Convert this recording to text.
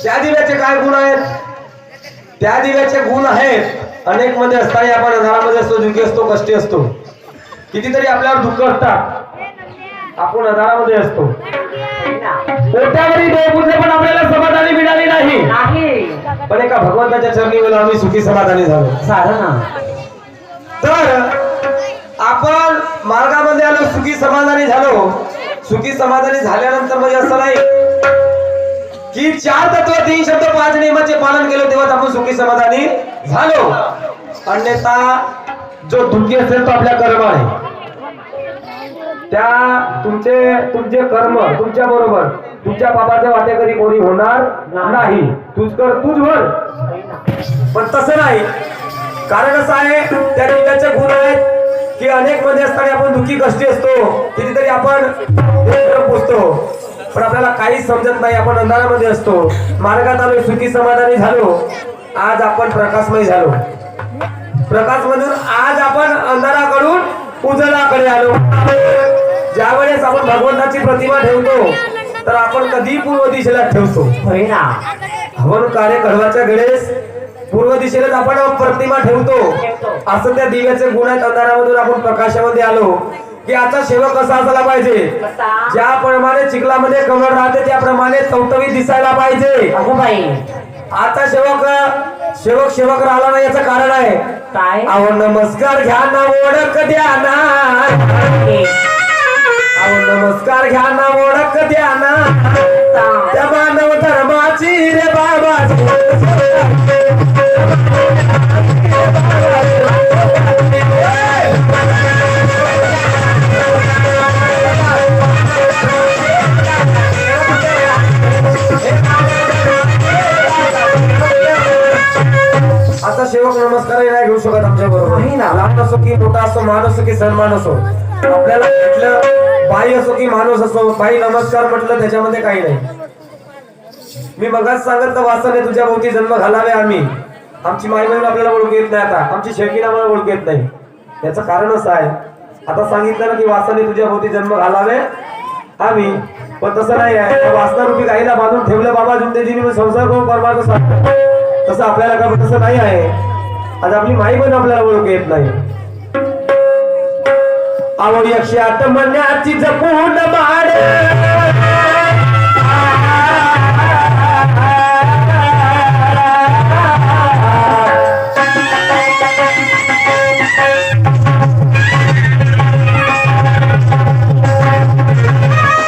त्या दिव्याचे काय गुण आहेत? त्या दिव्याचे गुण आहेत अनेक मध्ये असताना आपण अंधारामध्ये असतो, दुःखी असतो, कष्टी असतो, कितीतरी आपल्यावर दुःख असतात, आपण अंधारामध्ये असतो, पोटावरी देव पूजले पण आपल्याला समाधानी मिळाली नाही, पण एका भगवंताच्या चरणी गेलो आम्ही सुखी समाधानी झालो. तर आपण मार्गामध्ये आलो, सुखी समाधानी झालो. सुखी समाधानी झाल्यानंतर म्हणजे असं नाही की 4 तत्व 3 शब्द 5 नियमाचे पालन केलं तेव्हाच आपण सुखी समाधानी झालो. अन्यथा जो दुःखी असेल तो आपल्या कर्माने, त्या तुमचे कर्म तुमच्या बरोबर तुमच्या पापाच्या वाटेकरी कोणी होणार नाही. तूच कर तूच भर. पण तसं नाही. कारण असं आहे त्या दिव्याचे गुण आहेत की अनेक मध्ये असताना आपण दुःखी कष्टी असतो, कितीतरी आपण पोचतो, पण आपल्याला काहीच समजत नाही. आपण अंधारामध्ये असतो, मार्गात आलो, सुखी समाधानी झालो. आज आपण प्रकाशमय झालो. प्रकाशमधून आज आपण अंधाराकडून उजळाकडे आलो. ज्यावेळेस आपण भगवंताची प्रतिमा ठेवतो तर आपण कधी पूर्व दिशेला ठेवतो. हवन कार्य करण्याच्या वेळेस पूर्व दिशेलाच आपण प्रतिमा ठेवतो. असं त्या दिव्याचे गुण आहेत. अंधारामधून आपण प्रकाशामध्ये आलो की आता सेवक कसा असायला पाहिजे? ज्याप्रमाणे चिखलामध्ये कमळ राहते त्याप्रमाणे टवटवीत दिसायला पाहिजे. आता सेवक राहिला नाही याचं कारण आहे काय? अहो नमस्कार घ्या ना ओळख द्या ना, अहो नमस्कार घ्या ना ओळख द्या ना, त्या मानव धर्माची रे बाबा. आता सेवक नमस्कारही नाही घेऊ शकत आमच्या बरोबर. लहान असो की मोठा असो, मान असो की सन्मान असो, आपल्याला म्हटलं बाई असो की माणूस असो, बाई नमस्कार म्हटलं त्याच्यामध्ये काही नाही. मी मगाच सांगितलं वासने तुझ्या भोवती जन्म घालावे आम्ही. आमची माई बहीण आपल्याला ओळखू येत नाही, आता आमची शेवकीन आम्हाला ओळखू येत नाही. याचं कारण असं आहे, आता सांगितलं ना की वासने तुझ्या भोवती जन्म घालावे आम्ही, पण तसं नाही आहे. वासना रूपी गाईला बांधून ठेवलं बाबा जुंदेजीने संसार करून परमार्थ साधला. तसं आपल्याला का तसं नाही आहे. आज आपली माई बहीण आपल्याला ओळखू येत नाही. आवडी 108 म्हणण्याची जपून मार